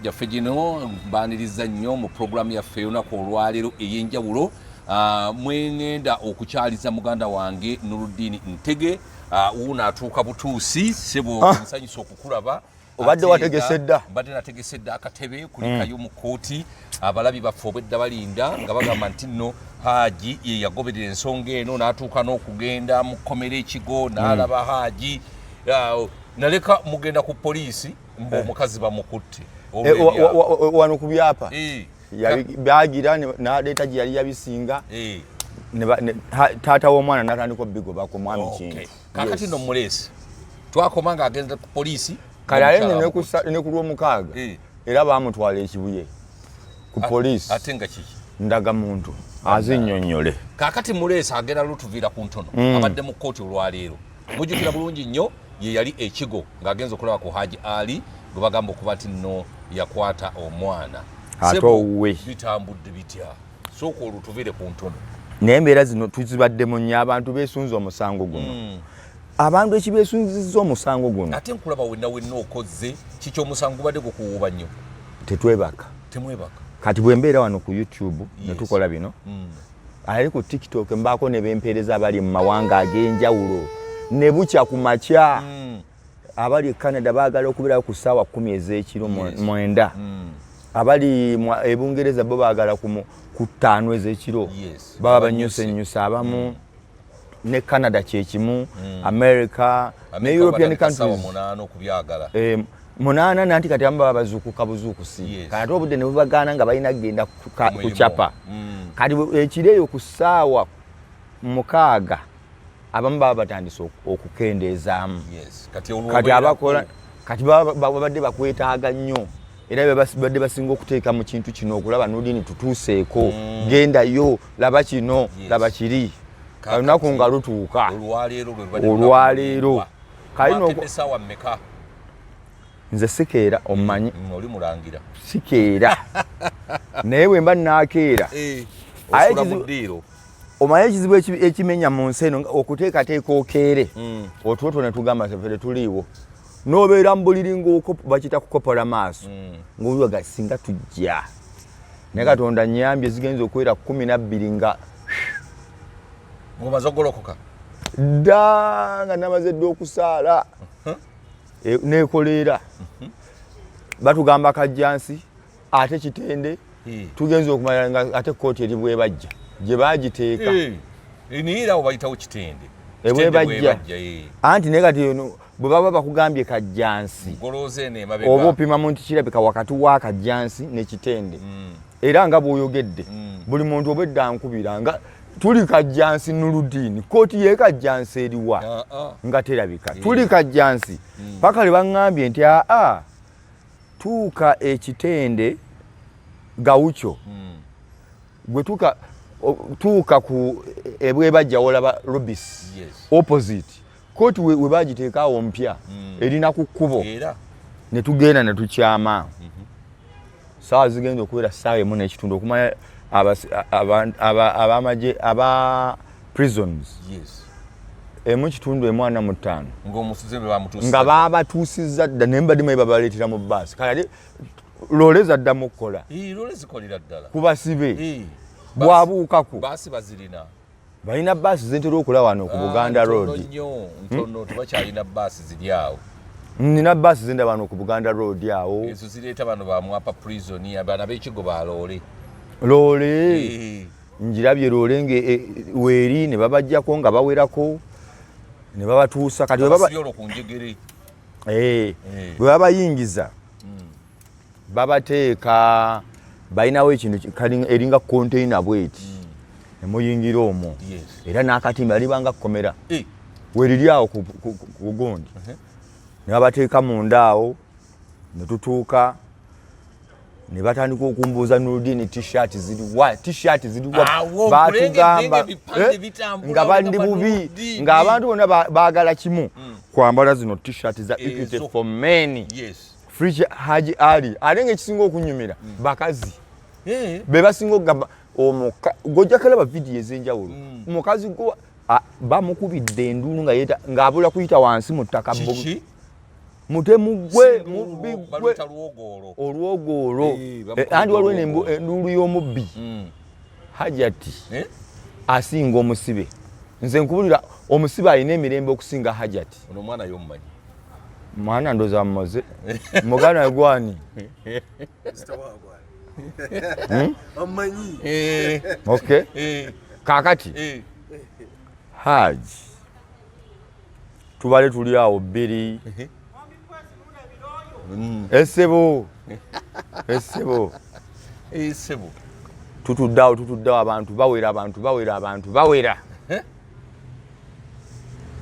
gyaffe gino mbaniriza nnyo mu programu yaffe olunaku olwaleero ey'enjawulo. Mwengenda okukyaliza muganda wange Nuruddin Ntege wuuno atuuka butuusi sebo nsanyusa okukulaba. Obadde wategese dda? Mbadde nategese dda akatebe kulikayo mu kooti abalabi baffe obwedda balinda nga bagamba nti nno Haji ye yagoberera ensonga eno n'atuuka n'okugenda mu kkomera ekigo n'alaba Haji. Naleka mugenda ku poliisi ng'omukazi bamukutte wano ku byapa byagira n'aleeta gye yali yabisinga taata w'omwana n'atandika obbigobako mwami kintu. Kaakati nno muleesi twakoma ng'agenda ku poliisi kale ale ne ku lw'omukaaga era baamutwala ekibuye ku poliisi ate nga kiki ndagamuntu azinnyonnyole. Kaakati muleesi agenda lutuviira ku ntono abadde mu kkooti olwaleero mujjukira bulungi nnyo ye yali ekigo ng'agenza okulaba ku Haji Ali gwe bagamba okuba nti nno yakwata omwana. Ate owe bitambudde bitya sooka olutuvire ku ntono. N'embeera zino tuzibaddemu nnyo abantu beesunze omusango guno. Abantu ekibeesunzizza omusango guno. Ate nkulaba wenna okoze kiki omusango gubadde gukuwuuba nnyo. Tetwebaka. Temwebaka. Kati bwe mbeera wano ku YouTube ne tukola bino. Ali ku TikTok mbaako ne bempeereza abali mu mawanga ag'enjawulo. Ne bukya ku makya abali Canada baagala okubeera ku ssaawa 10 ez'ekiro mwenda. Abali e Bungereza bo baagala ku 5 ez'ekiro baba banyusenyusa abamu ne Canada kyekimu America ne European countries munana nanti kati amba bazukuka buzukusi kati obudde ne bubagana nga balina kugenda kuchapa kati ekireyo ku ssaawa 6 abamu baba batandise okukendeezaamu kati abakola kati babadde bakwetaaga nnyo era babadde basinga okuteeka mu kintu kino okulaba Nuruddin tutuuseeko gendayo laba kino laba kiri olunaku nga lutuuka olwaleero kalino nze sikeera omumanyi oli mulangira sikeera naye bwe mba naakeera omanyi ekizibu ekimenya mu nsi eno okuteekateeka okeere otuoto ne tugamba ffe tuliiwo n'obeera mu buliri bakita kukopola maaso ng'olwaga singa tujja naye Katonda nnyambye zigenza okuwera 12 nga mumaze ogolokoka dda nga namaze dda okusaala neekoleera batugamba kajjansi ate kitende tugenza okumanya nga ate kooti eri bwebajja gye baagiteeka niira oba bayitawo kitende ebwebajja anti naye kati bwe baba bakugambye kajjansi oba opimamu nti kirabika wakati wa kajjansi ne kitende era nga bw'oyogedde buli muntu obwedda nkubira nga tuli kajjansi Nuruddin kooti ye kajjansi eriwa nga terabika tuli kajjansi paka le baŋŋambye nti tuuka ekitende gawucho gwe tuuka ku ebwebajja olaba Rubis opposite kooti we bagiteeka awo mpya erina ku kkubo ne tugenda ne tukyama saawa zigenda okubeera ssaawa emu n'ekitundu okumanya abamagye aba prisons emu kitundu emu 45 nga babatuusizza dda naye mbadde mayi babaleetera mu baasi kale loole zaddamu okukola kubasibe bwabuukaku balina baasi zentera okulaba wano ku Buganda Road nina baasi zenda wano ku Buganda Road awo ezo zireeta bano bamwapa prison abana b'ekigo baloole njirabye loole nge weeri ne babajjako nga bawerako ne babatuusa kati bwe babayingiza babateeka balinawo ekintu eringa container bweti ne muyingira omwo era n'akatimba libanga kkomera weeriri awo ku gundi ne babateeka munda awo ne tutuuka ne batandika okumbuuza Nuruddin t-shirt ziriwa batugamba nga bandi bubi ng'abantu bonna baagala kimu kwambala zino t-shirt za Equity for Men Free Haji Ali ate ng'ekisinga okunyumira bakazi be basinga okugamba gojja kalaba vidiyo ez'enjawulo omukazi bamukubidde enduulu ng'abula kuyita wansi mu ttaka mutemu gwe mubbi gwe olwogolo andi waliwo enduulu y'omubbi Hajat asinga omusibe nze nkubulira omusibe alina emirembe okusinga Hajat ono mwana y'omumanyi mwana ndoza mmoze mugana gwani amanyi okay kakati Haji tubale tuli awo bbiri esebo tutuddawo abantu bawera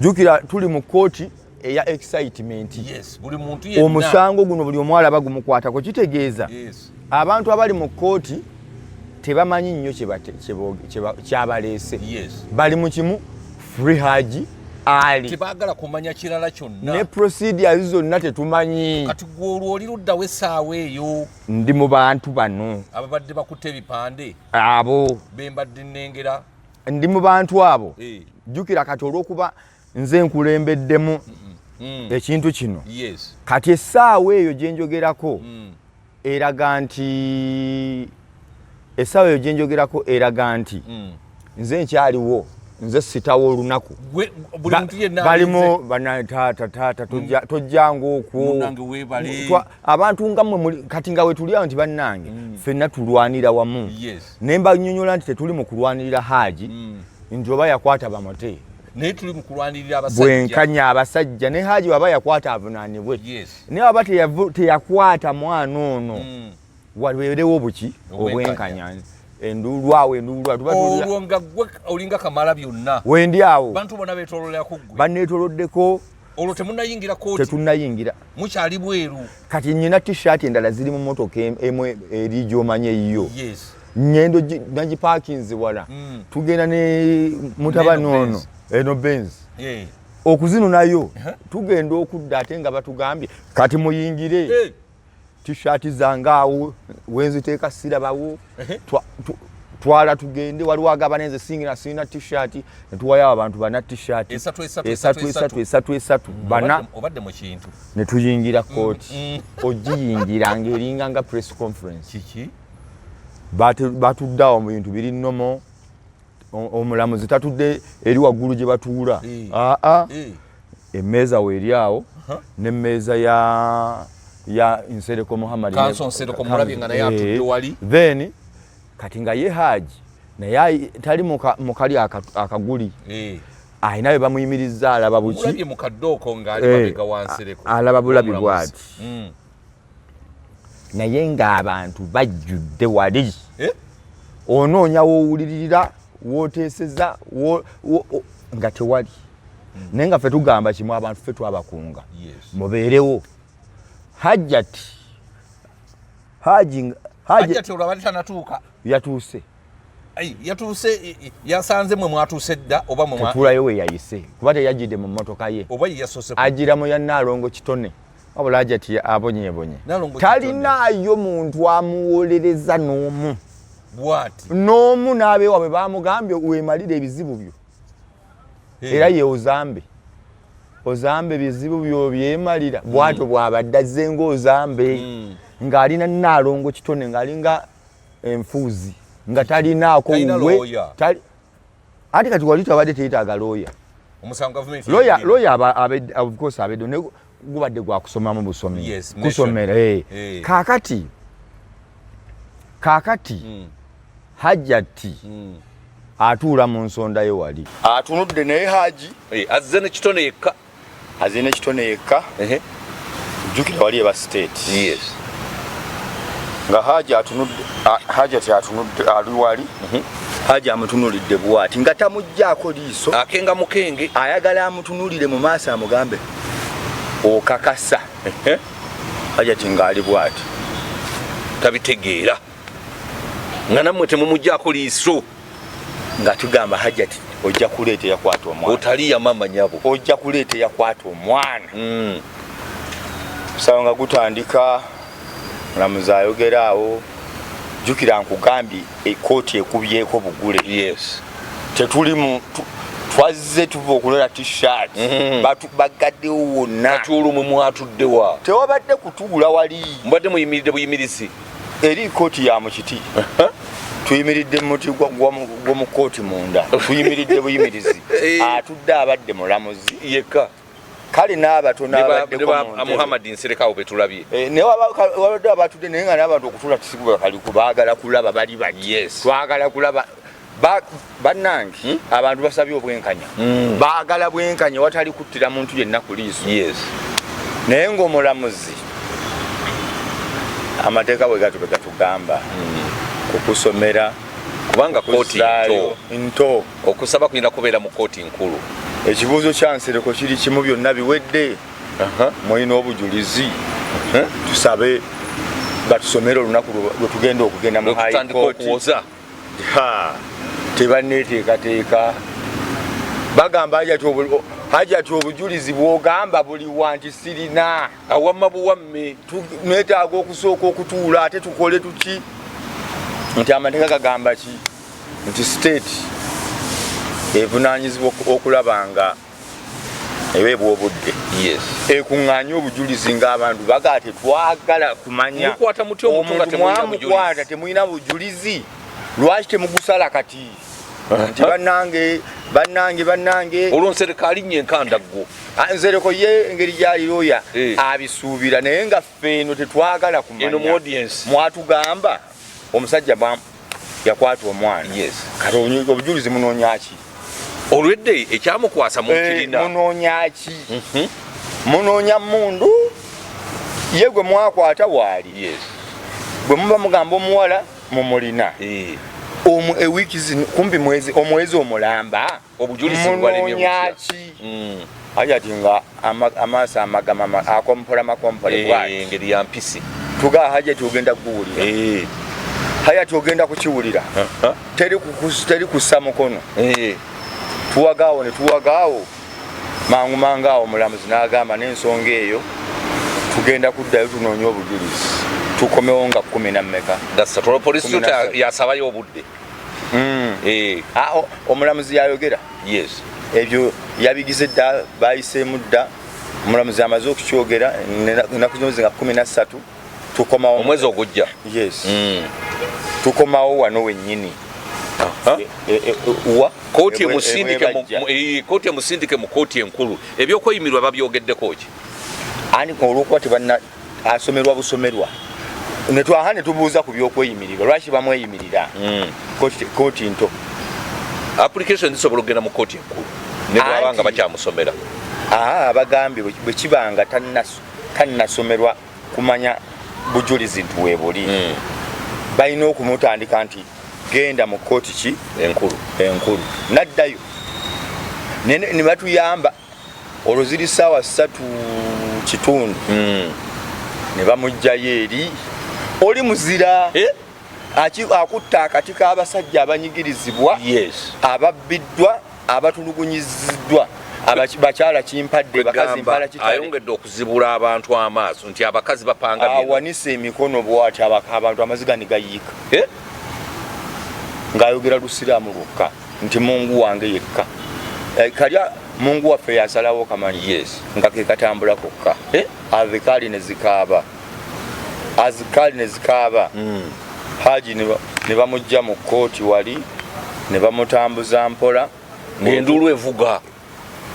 jukira tuli mu kooti eya excitement buli muntu yenna omusango guno buli omwala bagumukwatako kitegeeza abantu abali mu kooti tebamanyi nnyo kyabaleese bali mu kimu free Haji ali tebagala kumanya kirala kyonna ne procedures zonna tetumanyi kati gwolwo oli luddawo essaawa eyo ndi mu bantu bano ababadde bakutte ebipande abo bembadde nnengera ndi mu bantu abo jjukira kati olw'okuba nze nkulembeddemu ekintu kino kati essaawa eyo gye njogerako eraga nti nze nkyaliwo nze sitawo olunaku balimu banataata tojjanga okwo abantu nga mmwe kati nga wetuliawo nti bannange ffenna tulwanira wamu naye mbanyonyola nti tetuli mu kulwanirira Haji nti oba yakwata bamote naye tuli mu kulwanirira abasajja bwenkanya abasajja ne Haji waba yakwata avunaanibwe naye waba teyakwata mwana ono wabeerewo buki obwenkanya enduulu awo olwo nga gwe olinga kamala byonna wendi awo bantu bonna beetoloolako gwe banneetoloddeko olwo temunnayingira kooti tetunnayingira mukyali bweru kati nnyina t-shirt endala ziri mu motoka emu eri gy'omanye eyiyo ngendo nagipaakinze wala tugenda ne mutabani ono eno Benz okuzino nayo tugenda okudda ate nga batugambye kati muyingire t-shirt zangaawo wenziteeka sirabawo twala tugende waliwo agaba nenze singina t-shirt netuwayo abantu bana t-shirt esatu bana obadde mu kintu netuyingira kooti ogiyingira ng'eringa nga press conference kiki batuddawo mu bintu biri nnomo omulamuzi tatudde eri waggulu gye batuula emmeeza weeri awo n'emmeeza ya Nsereko Muhammad Kanso Nsereko mulabye nga naye atudde wali then kati nga ye Haji naye tali mukali akaguli ayina we bamuyimiriza alaba buki mulabye mu kaddooko ng'ali mabega wa Nsereko alaba bulabi bwati naye ng'abantu bajjudde wali onoonya woowulirira wooteeseza nga tewali naye nga ffe tugamba kimu abantu ffe twabakunga mubeerewo Hajat olwabadde tanatuuka yatuuse yasanze mwe mwatuuse dda oba tetulayo we yayise kuba teyajjidde mu mmotoka ye oba yeyasoose agira mu ya Naalongo kitone wabula Hajat abonyeebonye talinaayo muntu amuwolereza n'omu n'omu n'abeewa bwe bamugambye weemalire ebizibu byo era ye ozambe bizibu byo byemalira bwato bwabadde azze ng'ozambe ng'alina Naalongo kitone ng'alinga enfuuzi nga talinaako we ate kati wali tabadde teyitaaga looya of course abedde ne gubadde gwa kusomamu busomi kusomera kaakati Hajat atuula mu nsonda ye wali atunudde naye Haji azze nekitone yekka jjukira wali eba state nga Hajat atunudde ali wali Haji amutunulidde bwati nga tamugjaako liiso akenga mukenge ayagala amutunulire mu maaso amugambe okakasa Hajat ng'ali bwati tabitegeera nga nammwe temumugjaako liiso nga tugamba Hajat ojja kuleeta yakwata omwana otali yamama nyabo ojja kuleeta yakwata omwana sawa nga gutandika mulamuzi ayogera awo jjukira nkugambye ekooti ekubyeko bugule twazze tuva okulola t-shirt bagaddewo wonna katulumu mwatuddewa tewabadde kutuula wali mbadde muyimiridde buyimirizi eri kooti ya mukiti tuyimiridde muti gw'omu kooti munda tuyimiridde buyimirizi atudde abadde mulamuzi yekka kale n'abatono Muhammad Nserekawo betulabye wabadde abatudde naye nga n'abantu okutula tisikubwa kaliku baagala kulaba bali baki twagala kulaba bannange abantu basabye obwenkanya baagala bwenkanya watali kuttira muntu yenna ku liiso naye ng'omulamuzi amateeka bwe gatugamba kukusomera kubanga kooti nto okusaba kulina kubeera mu kooti nkulu ekibuuzo kya Nsereko kiri kimu byonna biwedde mulina obujulizi tusabe batusomere olunaku lwe tugenda okugenda mu high court tebanneteekateeka bagamba Hajat obujulizi bwogamba buli wanti sirina awamma buwamme netaaga okusooka okutuula ate tukole tuki nti amateeka gagamba ki nti state evunaanyizibwa okulaba nga eweebwa obudde ekuŋŋaanye obujulizi ng'abantu bagaa tetwagala kumanya omuntu mwamukwata temulina bujulizi lwaki temugusala kati nti bannange olwo Nsereko alinnye enkandaggo Nsereko ye engeri gy'alirooya abisuubira naye nga ffe eno tetwagala kumanya mwatugamba omusajja yakwata omwana kati obujulizi munoonya ki olwedde ekyamukwasa mukirina munoonya ki munoonya mundu ye gwe mwakwata waali bwe muba mugamba omuwala mumulina ewiiki zino kumpi omwezi omulamba munoonya ki Hajat nga amaaso amagama akompola engeri ya mpisi tugaa Hajat ogenda kuguwulira Hajat ogenda kukiwulira teri kussa mukono tuwagaawo ne tuwagaawo mangu awo omulamuzi n'agamba n'ensonga eyo tugenda kuddayo tunoonya obujulizi tukomewo nga 10 mmeka polisi yasabayo obudde omulamuzi yayogera ebyo yabigize dda bayiseemu dda omulamuzi amaze okukyogera ennaku zino nga 13 tukomawo omwezi ogujja tukomawo wano wennyini kooti emusindike mu kooti enkulu ebyokweyimirwa babyogeddeko ki ani olwokuba tebanna asomerwa busomerwa netwaha ne tubuuza ku byokweyimirirwa lwaki bamweyimirira kooti nto application zisobola okugenda mu kooti enkulu ne bwabanga bakyamusomera abagambye bwe kibanga tannasomerwa kumanya bujulizi nti weebuli balina okumutandika nti genda mu kooti ki enkulu naddayo ne batuyamba olwo ziri ssaawa 3:30 ne bamugjayo eri oli muzira akutta akati k'abasajja abanyigirizibwa ababbiddwa abatulugunyiziddwa bakyala kimpadde bakazi mpala kitale ayongedde okuzibula abantu amaaso nti abakazi bapanga awanise emikono bw'ati abantu amaziga ne gayiika ng'ayogera lusiraamu lwokka nti mungu wange yekka kalya mungu waffe yasalawo kamanyi nga ke katambula kokka azikaali ne zikaaba Haji ne bamujja mu kooti wali ne bamutambuza mpola ng'endulu evuga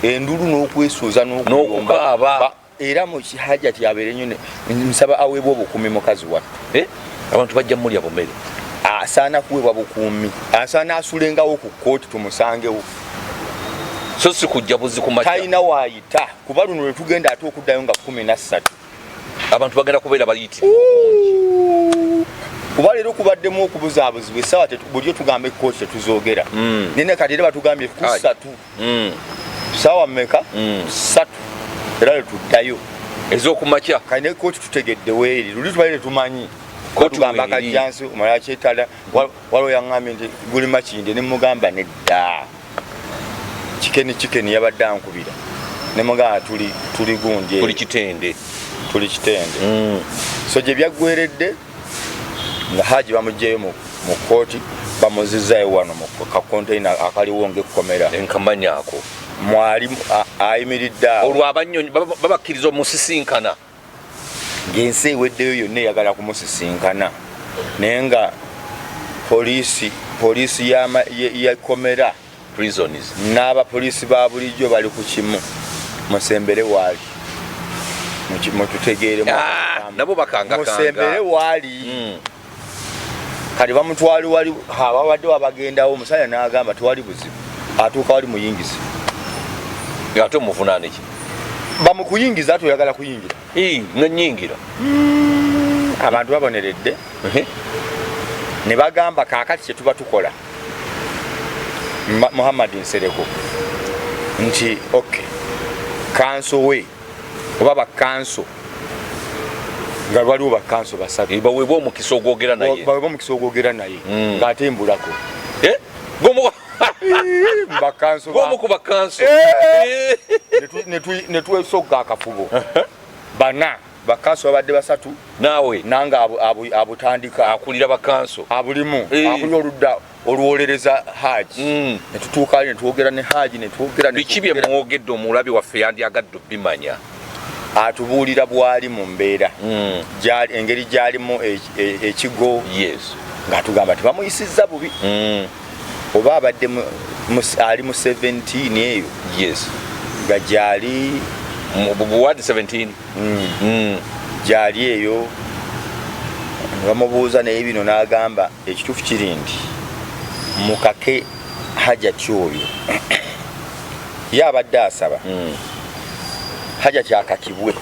endulu n'okwesuuza n'okukaaba era mu Hajat yabeere nnyo nsaba aweebwa obukuumi mukazi wattu abantu bajja mulya bumere asaana kuweebwa bukuumi asaana asulengawo ku kooti tumusangewo so si kujja buzi ku makya talina waayita kuba luno lwe tugenda ate okuddayo nga 13 abantu bagenda kubeera bayitire kuba leero kubaddemu okubuzaabuzibwa essaawa buliyo tugamba ekkooti tetuzoogera nene kati era batugambye 3 ssaawa mmeka 3 era letuddayo ez'okumakya kati nekkooti tutegeddewo eri luli tubaire tetumanyi tugamba akajjansi omala kyetala waliwo yaŋŋambye nti guli makinde ne mugamba nedda kikeni yabadde ankubira ne mugamba tuli gundi tuli kitende so gye byaggweredde nga Haji bamugjeyo mu kooti bamuzizayo wano mu kakonteina akaliwo ng'ekkomera enkamanyako mwali ayimiridde olwo abanyonyi babakkiriza omusisinkana ng'ensi eweddeyo yonna eyagala kumusisinkana naye nga poliisi y'ekkomera prisons n'abapoliisi ba bulijjo bali ku kimu musembere waali mututegeere nabo bakangakanga musembere waali kati bamutwali wali ababadde wabagendawo omusajja n'agamba tewali buzibu atuuka wali muyingiza ate omuvunaana ki bamukuyingiza ate oyagala kuyingira nga nnyingira abantu baboneredde ne bagamba kaakati kye tuba tukola Muhammad Nsereko nti okay kanso we oba bakanso nga waliwo bakanso basatu baweebwa omukisa ogwogera naye ng'ate embulako bakanso gomu ku bakanso ne twesogga akafubo bana bakanso babadde basatu naawe nange abutandika akulira bakanso abulimu akulira oludda olwolereza haji ne tutuuka ne twogera ne haji ne twogera biki bye mwogedde omulabi waffe yandyagadde obimanya atubuulira bwali mu mbeera engeri gyalimu ekigo ng'atugamba tebamuyisizza bubi oba abadde ali mu 17 eyo nga gyali buwadi 17 gyali eyo bamubuuza naye bino n'agamba ekituufu kiri nti mukake Hajat oyo ye abadde asaba Hajat akakibwe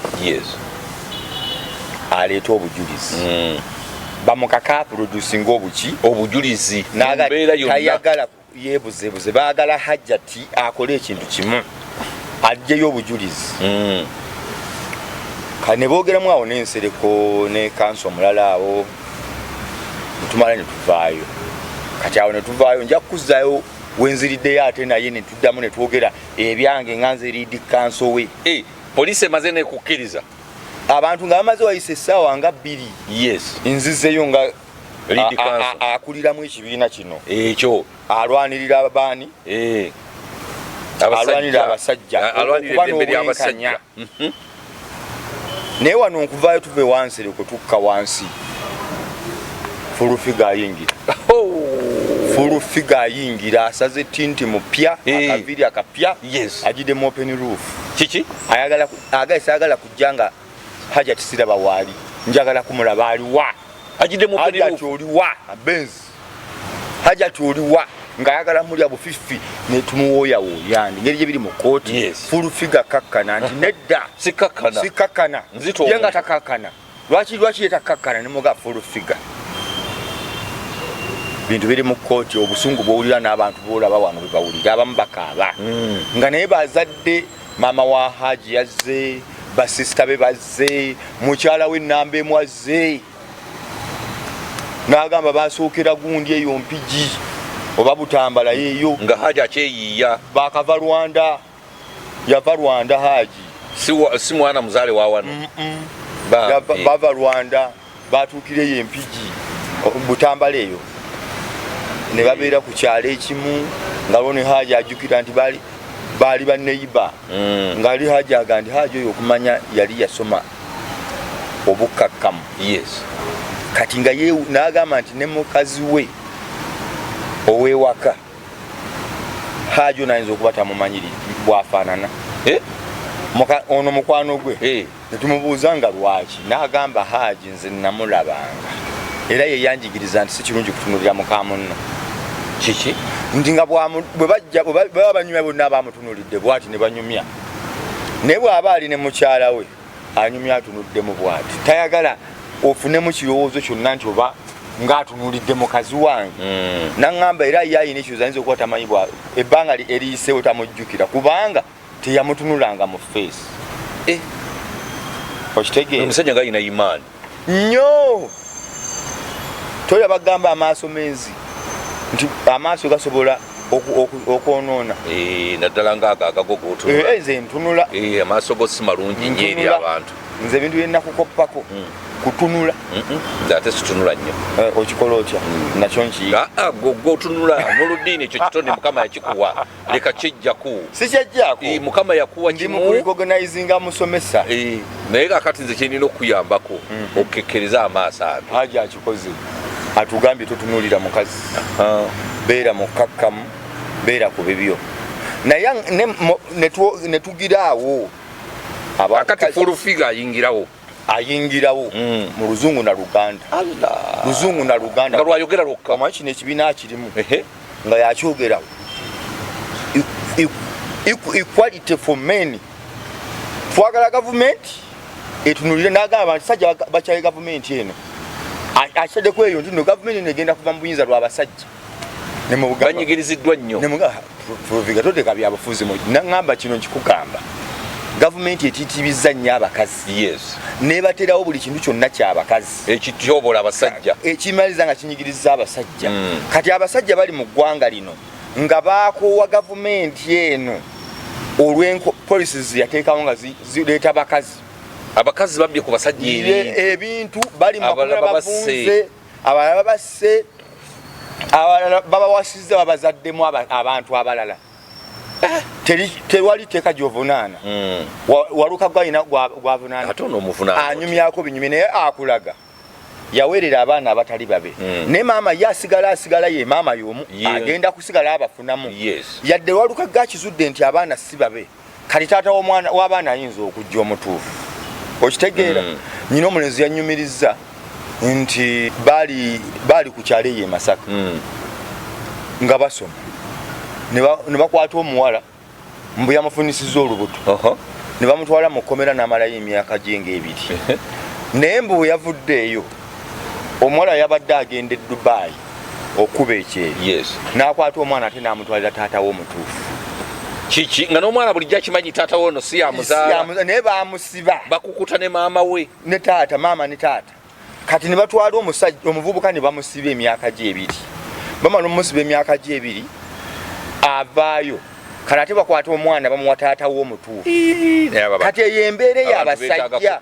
aleeta obujulizi bamukaka producinga obujulizi tayagala yeebuzebuze baagala Hajat akole ekintu kimu ajjeyo obujulizi kane boogeramu awo n'Ensereko ne kanso omulala awo netumala ne tuvaayo kati awo ne tuvaayo nja kukuzaayo wenziriddeyo ate naye ne tuddamu ne twogera ebyange nga nze liidi kanso we poliisi emaze nekukkiriza abantu nga bamaze wayisa essaawa nga 2 nzizeyo nga akuliramu ekibiina kino ekyo alwanirira abaani alwanirira abasajja alwanirira eddembe ly'abasajja naye wano nkuvaayo tuve wansereko tukka wansi fulufiga ayingira fulufiga ayingira asaze tinti mupya akaviri akapya agiddemu open roof kiki ayagala kujja nga Hajat siraba waali njagala kumulaba aliwa agiddemu open roof oliwa abenzi Hajat oliwa ng'ayagala mulya bufifi ne tumuwooyawooyandi ngeri gye biri mu kooti fulufiga kakkana nti nedda sikakkana ye nga takakkana lwaki ye takakkana ne muga fulufiga bintu biri mu kooti obusungu bwowulira n'abantu boolaba wano bwe bawulira abamu bakaaba nga naye bazadde maama wa Haji yazze basisita be bazze mukyala we nnamba emu azze n'agamba basookera gundi eyo mpigi oba Butambala yeeyo nga Haji akyeyiiya bakava Rwanda yava Rwanda Haji si mwana muzaale wa wano bava Rwanda batuukireyo empigi Butambala eyo ne babeera ku kyalo ekimu nga lwo ne Haji ajjukira nti baali banneyiba ng'ali Haji aga nti Haji oyo okumanya yali yasoma obukakkamu kati nga ye n'agamba nti ne mukazi we ow'ewaka Haji onayinza okuba tamumanyiri bwafaanana ono mukwano gwe ne tumubuuza nga lwaki n'agamba Haji nze namulabanga era ye yanjigiriza nti si kirungi kutunulira muka munno kiki nti nga bweba banyumya bonna abamutunulidde bwati ne banyumya naye bw'aba ali ne mukyala we anyumya atunuddemu bwati tayagala ofunemu kirowoozo kyonna nti oba ng'atunulidde mukazi wange naŋŋamba era ye ayina ekyoza ayinza okuba tamanyi ebbanga eriyiseewo tamujjukira kubanga teyamutunulanga mu feesi okitegeera omusajja nga ayina imaani nnyo toya bagamba amaaso menzi nti amaaso gasobola okwonoona naddala nze ntunula amaaso go si malungi nnyo eri abantu nze ebintu byennakukoppako kutunula ate situnula nnyo okikola otya nakyo nkiyiga gotunula n'oluddiini ekyo kitonde mukama yakikuwa leka kyejjaku sikyajjaako mukama yakuwa ndi mu kurecognizinga musomesa naye kakati nze kyenina okuyambako okukekkereza amaaso ago haja akikoze atugambye tutunulira mukazi beera mukakkamu beera ku bibyo naye netugiraawo akati fulufiga ayingirawo mu luzungu na luganda nga lwayogera lwokka omanyi kino ekibiina kirimu nga yakyogerawo equality for men twagala gavumenti etunulire n'agamba abantu sajja bakyaye gavumenti eno akyaddeko eyo nti no gavumenti eno egenda kuva mu buyinza lw'abasajja banyigiriziddwa nnyo proviga toteka byabufuzi naŋŋamba kino nkikugamba gavumenti etiitibizza nnyo abakazi nebaterawo buli kintu kyonna kyabakazi ekityobola abasajja ekimaliza nga kinyigiriza abasajja kati abasajja bali mu ggwanga lino nga bakoowa gavumenti eno olw'policies yateekawo nga zireeta abakazi babbye ku basajja ebintu bali makuna bavunze abalala babasse abalala babawasizza babazaddemu abantu abalala tewali teeka gy'ovunaana waluka gwalina gwavunaana anyumyako binyumi naye akulaga yaweerera abaana abatali babe ne maama ye asigala ye maama y'omu agenda kusigala abafunamu yadde waluka gakizudde nti abaana si babe kati taata w'abaana ayinza okujja omutuufu okitegeera nyina omulenzi yannyumirizza nti baali ku kyalo eyo e Masaka nga basoma ne bakwata omuwala mbu yamufunisizza olubuto ne bamutwala mu kkomera n'amalayo emyaka gye ng'ebiri naye mbu bwe yavuddeeyo omuwala yabadde agenda e Dubai okuba ekyeri n'akwata omwana ate n'amutwalira taata w'omutuufu kiki nga n'omwana bulijjo akimanyi taata wono si yamuzaala naye bamusiba bakukuta ne maama we ne taata maama ne taata kati ne batwala omuvubuka ne bamusiba emyaka gye ebiri bamala omusiba emyaka gye ebiri avaayo kati ate bakwata omwana bamuwa taata w'omutuufu kati eyo embeera ey'abasajja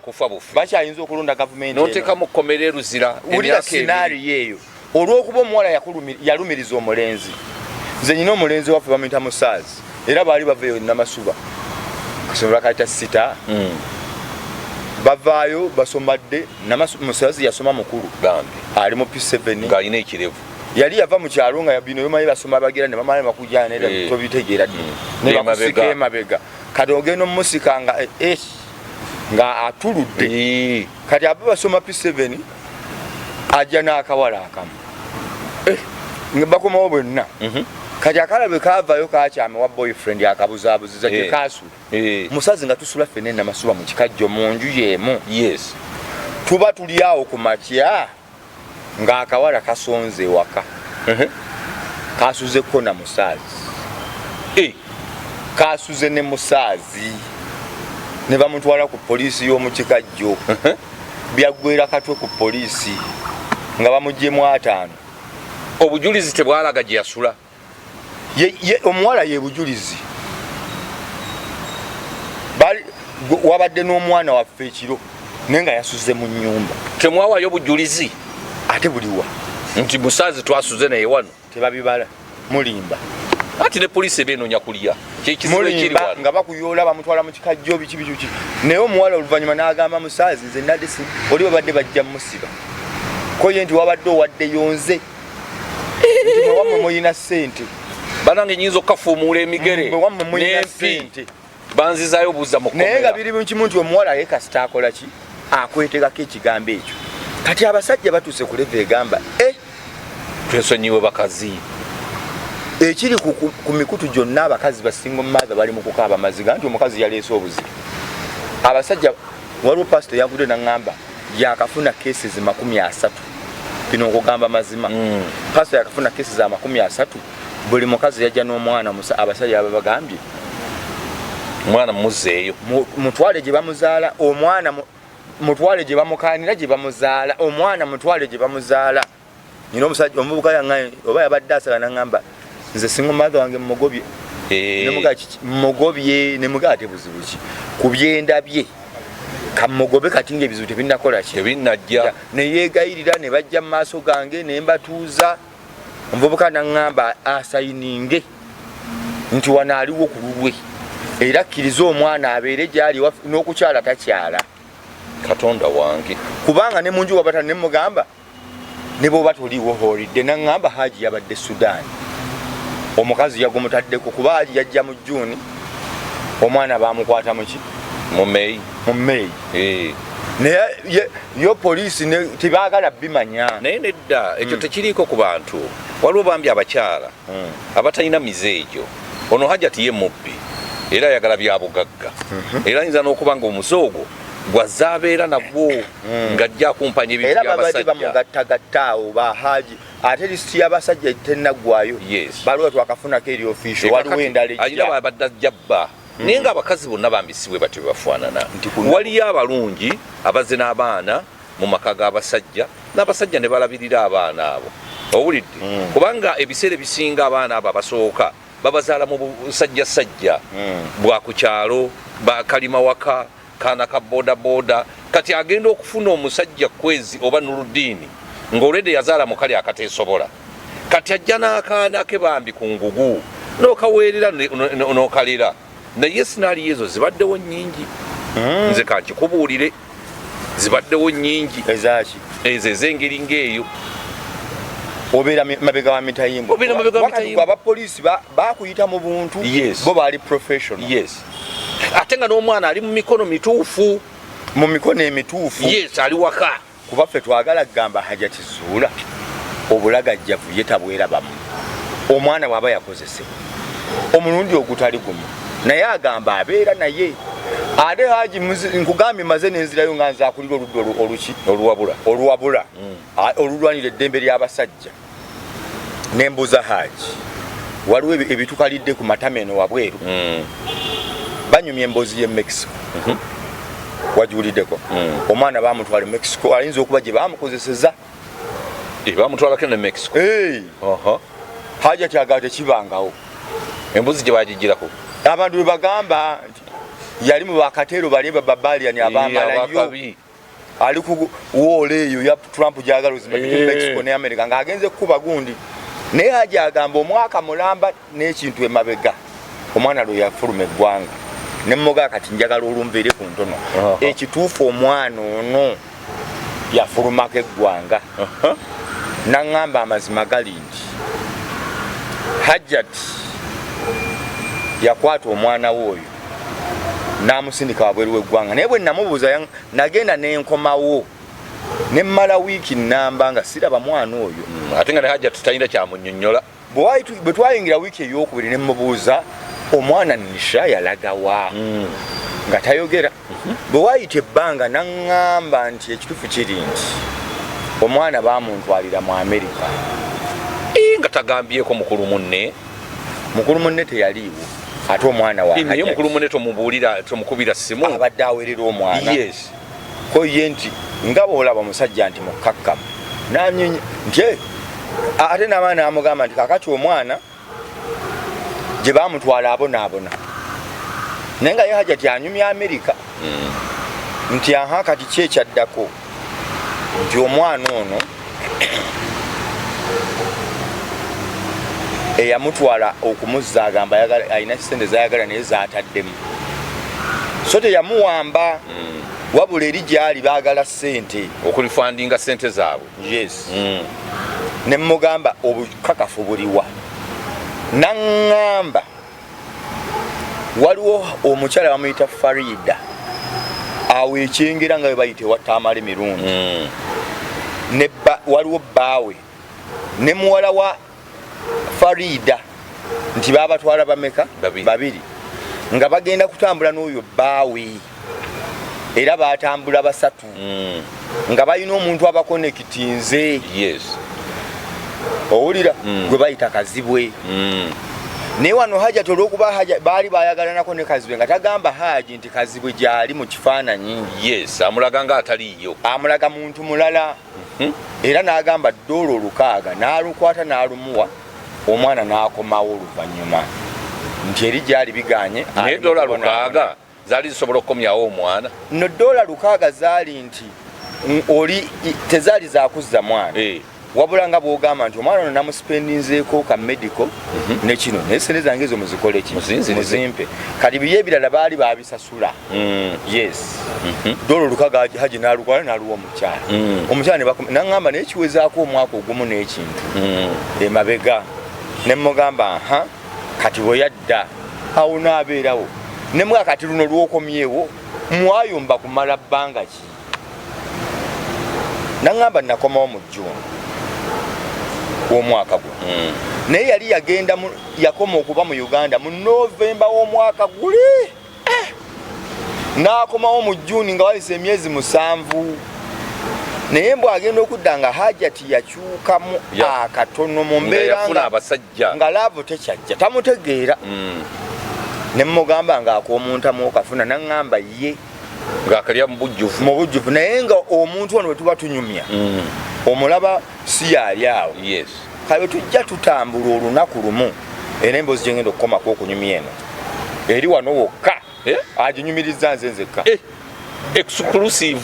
bakyayinza okulonda gavumenti noteekamu kkomera eruzira wulira sinaariyo eyo olw'okuba omuwala yalumiriza omulenzi nze nyina omulenzi waffe bamuyita musaazi era baali bavaeyo namasuba kasomera kalita sita bavaayo basommadde musaazi yasoma mukulu ali mu P7 ng'alina ekirevu yali yava mu kyalo nga bino yomayi basoma bagira ne bamala bakujjana ne tobitegeera ne bakusika emabega kati ogenda omusika nga atuludde kati abo basoma P7 ajja n'akawala akamu nga bakomawo bwenna kati akalabe kaavayo kakyame wa boyfriend akabuzaabuziza gye kaasula musazi nga tusula ffenna namasuba mu kikajjo mu nju y'emu tuba tuli awo ku makya ng'akawala kasonze ewaka kasuze na musaazi kasuze ne musaazi ne bamutwala ku poliisi y'omu kikajjo byaggwera katwe ku poliisi nga bamugyemu 5 obujulizi tebwalaga gye yasula omuwala ye bujulizi wabadde n'omwana waffe ekiro naye nga yasuze mu nnyumba temwawayo bujulizi ate buliwa nti musaazi twasuze naye wano tebabibala mulimba ati ne poliisi ebeenoonya kulya kyekizibu ekiri wano nga bakuyoola bamutwala mu kikajjo biki naye omuwala oluvannyuma n'agamba musaazi nze nadde oli babadde bajja musiba koye nti wabadde owaddeyo nze nti mwewammwe muyina ssente banange nyinza okukafuumuula emigere n'empi banzizaayo buuza mu kkomera naye nga biri kimu nti omuwala ye kasita akola ki akwetegako ekigambo ekyo kati abasajja batuuse ku leva egamba twesonyiwe bakazi ekiri ku mikutu gyonna abakazi basinga omumaatha bali mu kukaaba maziga nti omukazi yaleese obuzibu abasajja waliwo pasito yavudde naŋŋamba yakafuna cases 30 bino okugamba mazima pasito yakafuna cases 30 buli mukazi yajja n'omwana abasajja babagambye omwana mumuzeeyo mutwale gye bamuzaala omwana mutwale gye bamukaanira gye bamuzaala omwana mutwale gye bamuzaala nyina omusajja omuvubuka yange oba yabadde asala naŋŋamba nze singa omumaatha wange mumugobye nemugobye nemugate buzibu ki ku byenda bye kamugobe katinga ebizibu tebinnakola ki tebinnajja ne yeegayirira ne bajja mu maaso gange ne mbatuuza omuvubuka naŋŋamba asayininge nti wano aliwo ku lulwe era akkiriza omwana abeere gyali n'okukyala takyala katonda wange kubanga ne munju wabata ne mugamba ne bwoba toliiwo hoolidde naŋŋamba Haji yabadde Sudaani omukazi yagumutaddeko kuba Haji yajja mu Jjuuni omwana baamukwata muki mu May naye yo poliisi tebaagala bimanya naye nedda ekyo tekiriiko ku bantu waliwo bambi abakyala abatalina mizeejo ono Hajat ye mubbi era ayagala byabugagga era ayinza n'okuba nga omusoogo gwazaabeera nabwo ng'ajja akumpanya ebintu by'abasajja era babadde bamugattagattaawo ba Haji ate lisiti y'abasajja tennaggwayo baliwo twakafunako eri official waliwo endala ayina babadde ajjabba naye ng'abakazi bonna bambisibwe batyo bafaanana waliyo abalungi abazze n'abaana mu maka g'abasajja n'abasajja ne balabirira abaana abo owulidde kubanga ebiseera ebisinga abaana abo abasooka babazaala mu busajjasajja bwa ku kyalo bakalima waka kaana ka bodaboda kati agenda okufuna omusajja kwezi oba Nuruddini ng'olwedde yazaala mukali akateesobola kati ajja n'akaana ke bambi ku ngugu n'okaweerera n'okalira naye sinaali ezo zibaddewo nnyingi nze kankikubuulire zibaddewo nnyingi ezaki ezo ez'engeri ng'eyo obeera mabega wa mitayimbo wakati abapoliisi bakuyita mu buntu bo baali professional ate nga n'omwana ali mu mikono mituufu mu mikono emituufu ali waka kuba ffe twagala kugamba Hajat zuula obulagajjavu ye tabwerabamu omwana bw'aba yakozesebwa omulundi ogutali gumu naye agamba abeera naye ate Haji nkugambye maze n'enzirayo nga nze akulira oludda oluki oluwabula olulwanira eddembe ly'abasajja nembuuza Haji waliwo ebitukalidde ku matama eno wabweru banyumya emboozi y'e Mexico wajuliddeko omwana bamutwala e Mexico ayinza okuba gye bamukozeseza bamutwalako ne Mexico Hajat agamba tekibangawo embuzi gye bagigirako abantu bebagamba yali mu bakateero bali babaliani abamalayo ali ku woola eyo ya Trump gyagala ozima Mexico ne America ng'agenze kuba gundi naye Hajat agamba omwaka mulamba n'ekintu emabega omwana lwe yafuluma eggwanga ne mmoga kati njagala olumvire ku ntono ekituufu omwana ono yafulumako eggwanga naŋŋamba amazima gali nti Hajat yakwata omwana we oyo n'amusindika wabweru w'eggwanga naye bwe namubuuza nagenda n'enkomawo ne mmala wiiki nnamba nga siraba mwana oyo ate nga ne Hajat talina kyamunnyonnyola bwe twayingira wiiki ey'okubiri ne mmubuuza omwana Nisha yalagawa nga tayogera bwe wayita ebbanga naŋŋamba nti ekituufu kiri nti omwana baamuntwalira mu America nga tagambyeko mukulu munne teyaliiwo ate omwana naye mukulu munne tomukubira ssimu abadde awerera omwana ko ye nti nga bw'olaba omusajja nti mukkakkamu nanyonya nti ate n'abaana amugamba nti kakati omwana gye baamutwala abonaabona naye nga ye Hajat anyumya America nti aha kati ki ekyaddako nti omwana ono eyamutwala okumuzza agamba alina sente zayagala naye zaataddemu so teyamuwamba wabula eri gyali baagala sente okulifandinga sente zaabwe ne mmugamba obukakafu buliwa naŋŋamba waliwo omukyala bamuyita Farida awo ekyengera nga bwe bayita ewattaamala emirundi waliwo bbaawe ne muwala wa Farida nti babatwala bameka babiri nga bagenda kutambula n'oyo bbaawe era batambula basatu nga balina omuntu abakonekitinze owulira gwe bayita Kazibwe naye wano Hajat olw'okuba baali bayagalanako ne Kazibwe nga tagamba Haji nti Kazibwe gyali mu kifaananyi amulaga nga ataliiyo amulaga muntu mulala era n'agamba ddoola 600 n'alukwata n'alumuwa omwana n'akomawo oluvannyuma nti eri gyali biganye naye $600 zaali zisobola okukomyawo omwana no dola 600 zaali nti oli tezaali zakuzza mwana wabula nga bw'ogamba nti omwana ono namuspendinzeeko ka medical ne kino naye sente zange ezo muzikole ki muzimpe kati biye ebirala baali babisasula yes dola 600 haji n'alukwala n'aluwa omukyala omukyala naŋŋamba naye kiwezaako omwaka ogumu n'ekintu emabega ne mugamba kati bwe yadda awo n'abeerawo ne mga kati luno lw'okomyewo mwayomba kumala bbanga ki naŋŋamba nakomawo mu June w'omwaka gwe naye yali yagenda yakoma okuba mu Uganda mu November w'omwaka guli n'akomawo mu June nga wayise emyezi 7 naye mbw agenda okudda nga Hajat yakyukamu akatono mu mbeera nga laavu tekyajja tamutegeera ne mmugamba nga ak'omuntamu okafuna naŋŋamba ye ng'akalya mu bujjuvu naye nga omuntu ono bwe tuba tunyumya omulaba si yali awo kabe tujja tutambula olunaku lumu era emboozi gye ngenda okukomako okunyumya eno eri wano wokka aginyumiriza nze nzekka exclusive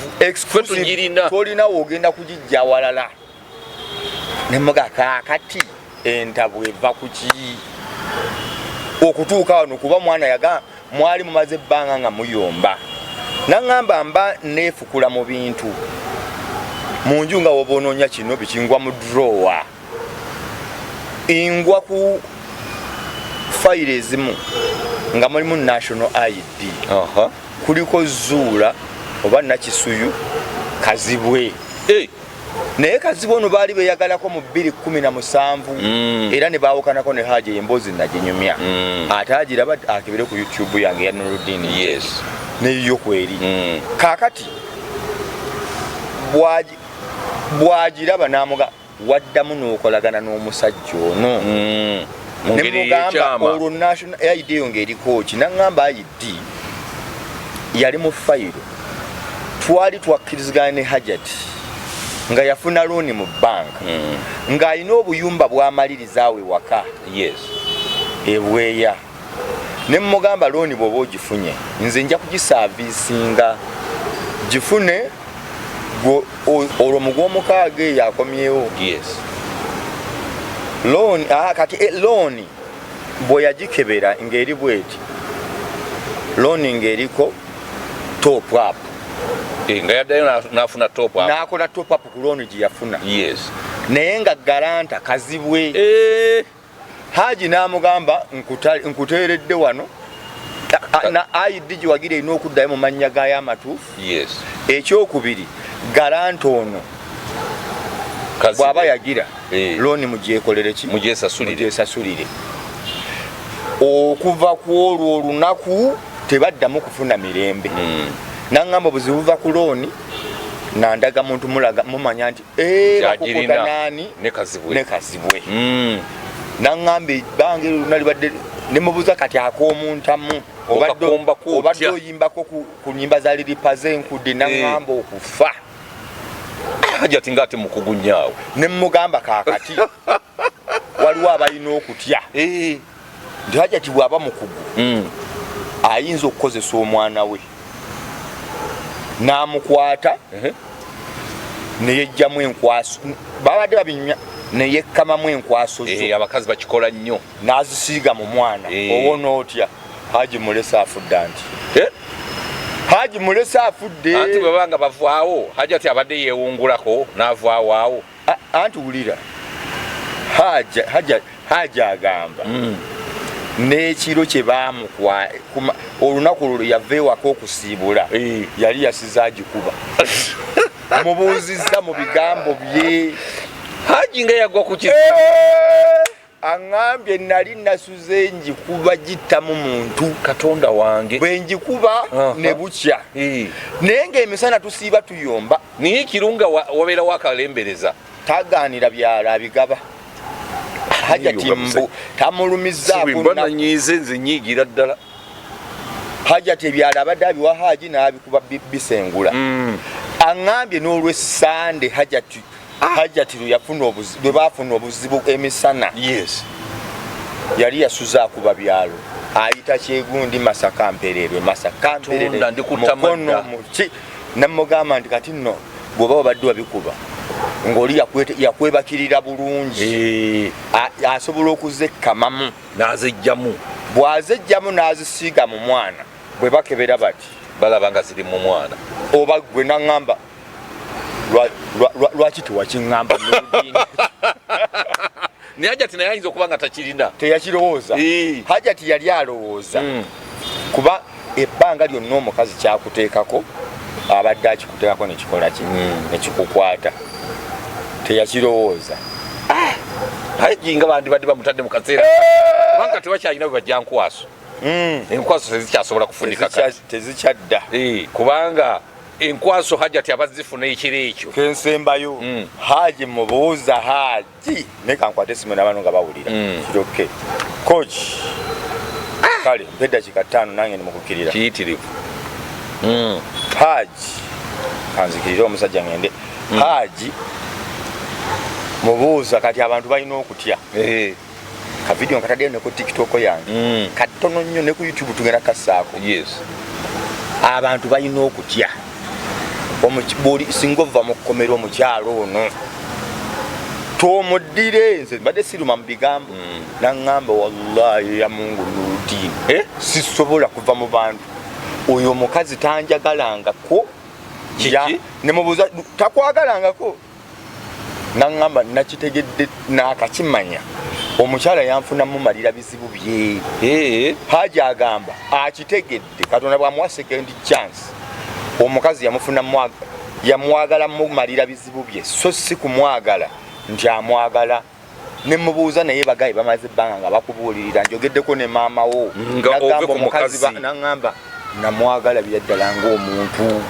tolina woogenda kugijja walala ne mmuga kaakati entabu eva ku ki okutuuka wano kuba mwana yaga mwali mumaze ebbanga nga muyomba naŋŋamba mba neefukula mu bintu mu nju nga woba onoonya kino bikingwa mu drawer ingwa ku fayiro ezimu nga mulimu national ID kuliko Zuula oba Nakisuyu Kazibwe naye Kazibwe ono baali beeyagalako mu 2017 era ne baawukanako ne Haji emboozi naginyumya ate agiraba akebere ku YouTube yange ya Nuruddin neyo kweri kaakati bwagiraba n'amuga waddamu n'okolagana n'omusajja ono ne mugamba olwo national ID yo ng'eriko ki naŋŋamba ID yali mu fayiro twali twakkirizigana ne Hajat nga yafuna looni mu banka ng'alina obuyumba bw'amaliriza awe waka ebweya ne mugamba looni bw'oba ogifunye nze nja kugisaaviisinga gifune olwo mu gw'omukaaga eyo akomyewo looni kati looni bwe yagikebera ng'eri bweti looni ng'eriko top up nga yaddayo n'afuna top up n'akola top up ku looni gye yafuna naye nga garanta Kazibwe Haji n'amugamba nkuteeredde wano na ID gye wagira erina okuddayo mu mannya gayo amatuufu ekyokubiri garanta ono bw'aba yagira looni mugyekolere ki mugyesasulire okuva ku olwo olunaku tebaddamu kufuna mirembe naŋŋamba obuzibu buva ku looni nandaga muntu mulaga mumanya nti bakukutanaani ne Kazibwe naŋŋamba ebbanga eryo libadde ne mubuuza kati ak'omuntamu obadde oyimbako ku nnyimba za liripa z'enkudde naŋŋamba okufa Hajat nga ate mukugunyaawo ne mmugamba kaakati waliwo abalina okutya nti Hajat bw'aba mukugu ayinza okukozesa omwana we n'amukwata neyejjamu enkwaso babadde babinyumya neyekkamamu enkwaso zo abakazi bakikola nnyo n'azisiiga mu mwana owona otya Haji mulese afudde anti Haji mulese afudde anti bwebanga bavaawo Hajat abadde yeewungulako n'avaawo awo anti wulira Haji agamba n'ekiro kye baamukwa olunaku olwo yava ewaka okusiibula yali yasiza agikuba mubuuzizza mu bigambo bye Haji nga yagwa ku kizibu aŋŋambye nali nasuze njikuba gittamu muntu Katonda wange bwe njikuba ne bukya naye ng'emisana tusiiba tuyomba naye kirunga wabeera wakalembereza tagaanira byala abigaba Hajat mbu tamulumizzaanyize nze nyiigira ddala Hajat ebyala abadde abiwa Haji n'abikuba bisengula aŋŋambye n'olw'essande Hajat lwe baafuna obuzibu emisana yali yasuza akuba byalo ayita Kyegundi Masaka Mpererwe mukono muki namugamba nti kati nno bw'oba obadde wabikuba ng'oli yakwebakirira bulungi asobola okuzekkamamu n'azejjamu bw'azejjamu n'azisiiga mu mwana bwe bakebera bati balaba nga ziri mu mwana oba gwe naŋŋamba lwaki tewakiŋŋamba ne Hajat naye ayinza okuba nga takirina teyakirowooza Hajat yali alowooza kuba ebbanga lyonna omukazi kyakuteekako abadde akikuteekako nekikola ki nekikukwata teyakirowooza jinga bandi badde bamutadde mu kaseera kubanga tewakyalina bwe bajja nkwaso enkwaso tezikyasobola kufunika tezikyadda kubanga enkwaso Hajat abazifuna ekiro ekyo kensembayo Haji mubuuza Haji ne kankwate simu n'abantu nga bawulira kiroke coach kale mpedda kikatano nange nimukukirira kiyitirivu Haji kanzikirira omusajja ngende Haji mubuuza kati abantu balina okutya ka video nkatadde ne ku TikTok yange katono nnyo ne ku YouTube tugenda kassaako abantu balina okutya omukibuli singa ova mu kkomero omukyalo ono tomuddire nze badde siruma mu bigambo naŋŋamba wallahi ya Mungu nurudini sisobola kuva mu bantu oyo omukazi tanjagalangako ne mubuuza takwagalangako naŋŋamba nakitegedde n'akakimanya omukyala yanfunamu malira bizibu bye Haji agamba akitegedde Katonda bw'amuwa second chance omukazi yamwagala mu malira bizibu bye so si kumwagala nti amwagala ne mubuuza naye bagaye bamaze ebbanga nga bakubuulirira njogeddeko ne maama wo nagamba omukazi naŋŋamba namwagala byaddala ng'omuntu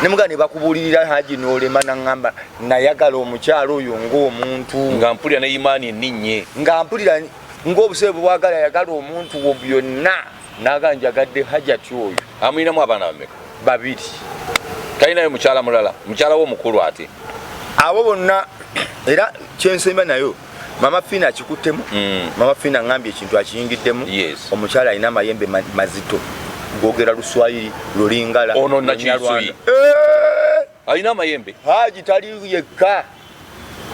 ne mugana ne bakubuulirira Haji n'olema naŋŋamba nayagala omukyalo oyo ng'omuntu nga mpulira ne imaani enninnye nga mpulira ng'obusebe bwagala yagala omuntu wo byonna naga njagadde Hajat oyo amulinamu abaana bameka babiri talinayo mukyala mulala mukyala wo mukulu ate abo bonna era kyensemba nayo Mama Fiina akikuttemu Mama Fiina ngambye ekintu akiyingiddemu omukyala alina amayembe mazito gogera Luswayiri Lulingala ono nakisui alina amayembe Haji tali yekka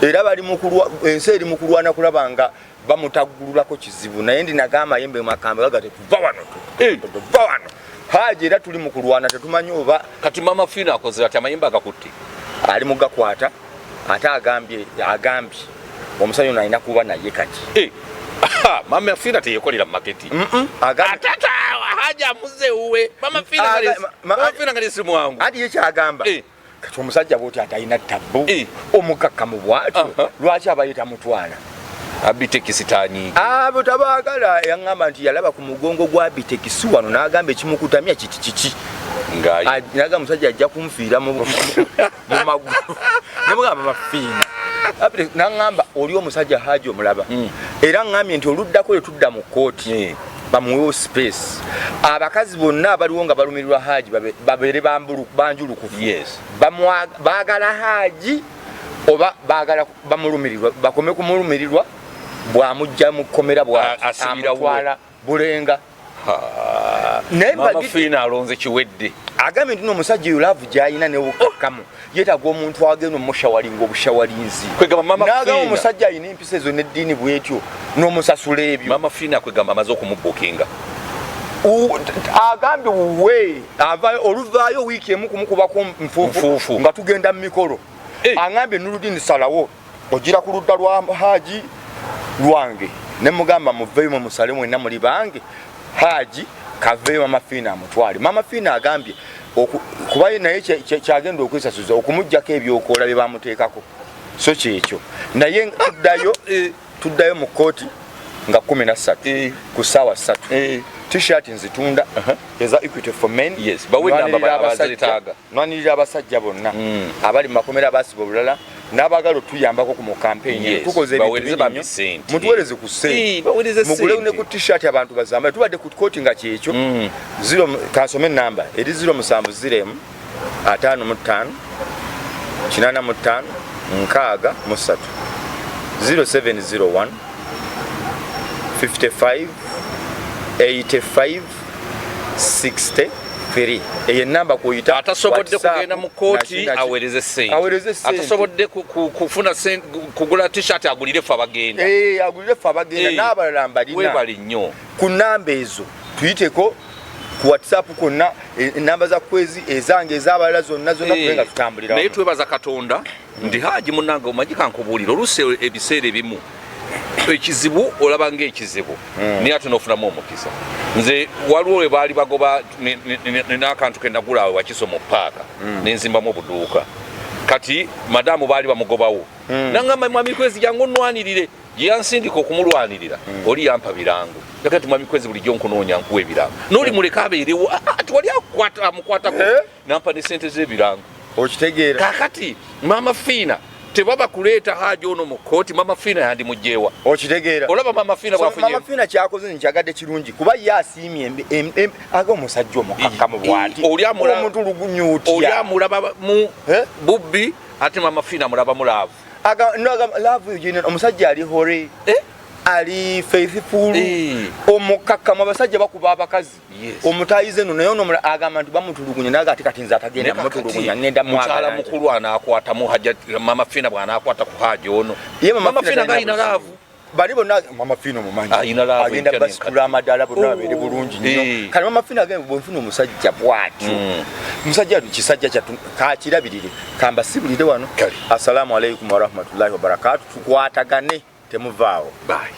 era bali mukulwa ensi eri mukulwana kulabanga bamutaggululako kizibu naye ndi naga amayembe makambe gagate tuva wano Haji era tuli mukulwana tetumanyi oba kati Mama Fiina akoze ati amayembe agakutte ali mugakwata ate agambye omusajja ono alina kuba naye kati Mama Fiina teyekolera mu maketi atata Haji amuze uwe Mama Fiina ngali simu wangu ati yekyagamba kati omusajja bwoti atalina tabbu omukakkamu bwatyo lwaki abayita mutwala abitekisitani abo tabagala yaŋŋamba nti yalaba ku mugongo gwa bitekisi wano n'agamba ekimukutamya kiki naga musajja ajja kunfiira mu magulu nemugamba Mama Fiina naŋŋamba oli omusajja Haji omulaba era ŋŋambye nti oluddako lwe tudda mu kooti bamuwewo space abakazi bonna abaliwo nga balumirirwa Haji babeere banjulukufu baagala Haji oba baagala bamulumirirwa bakome kumulumirirwa bwamujja mu kkomera bwamutwala Bulenga Mama Fiina alonze kiwedde agambye nti n'omusajja oyo laavu gy'alina newukakkamu yeetaaga omuntu agenda omushawalinga obushawalinzi n'agamba omusajja alina empisa ezo n'eddiini bwetyo n'omusasula ebyo Mama Fiina kwegamba amaze okumubbukinga agambye we oluvaayo wiiki emu kumukubako nfuufu nga tugenda mu mikolo agambye Nurudini salawo ogira ku ludda lwa Haji lwange ne mugamba muveeyo musale mwenna muli bange Haji kaveeyo Mama Fiina amutwale Mama Fiina agambye kuba naye kyagenda okwesasuza okumuggyako ebyokola bye bamuteekako so kyekyo naye tuddayo mu kooti nga 13 ku ssaawa 3 t-shirt nzitunda eza Equity for Men nwanirira abasajja bonna abali mu makomera abasiba obulala n'abagala otuyambako ku mu campaign tukoze ebintu mutuweereze ku ssente mugule ne ku t-shirt abantu bazambale tubadde ku kooti nga kyekyo kansome enamba eri 070 55 85 63 0701 55 8563 eyo namba kuyita atasobodde kugenda mu kooti awereze sente atasobodde kufuna kugula t-shirt agulire fa bagenda agulire fa bagenda n'abalala mbalina webali nnyo ku namba ezo tuyiteko ku WhatsApp konna namba za kwezi ezange ezabalala zonna kubenga tutambulira naye twebaza Katonda ndi Haji munnange omanyi kankubuulira oluusi ebiseera ebimu ekizibu olaba ng'ekizibu naye ate n'ofunamu omukisa nze waliwo we baali bagoba n'akantu ke nagula awe wakiso mu paaka nenzimbamu obuduuka kati madamu baali bamugobawo nangamba mwami kwezi jangu nnwanirire gye yansindika okumulwanirira oli yampa birango yakati mwami kwezi bulijjo nkunoonya nkuwa ebirango n'oli muleka abeerewo ati wali amukwatako nampa ne sente z'ebirango okitegeera kakati Maama Fiina tebaba kuleeta Haji ono mu kooti Maama Fiina yandi mujjeewa okitegeera olaba Maama Fiina bwafunye Maama Fiina kyakoze nkyagadde kirungi kuba yaasiimye aga omusajja omukakkamu bw'ati omuntu lugunyuutya oli amulaba mu bubbi ate Maama Fiina mulaba mulaavu laavu yina omusajja ali hore ali faithful omukakkamu abasajja bakuba abakazi omutayize no naye ono agamba nti bamutulugunya naga ati kati nze atagenda mutulugunya ngenda mukyala mukulu anakwata mu Hajat Maama Fiina bw'anakwata ku Haji ono Maama Fiina ng'alina laavu bali bonna Maama Fiina omumanyi agenda basikula amadala bonna abeere bulungi nnyo kale Maama Fiina agamba bwenfuna omusajja bw'atyo omusajja kisajja kyatu kakirabirire kamba sibulire wano assalamu alaikum warahmatullahi wabarakatuh tukwatagane temuvaawo bye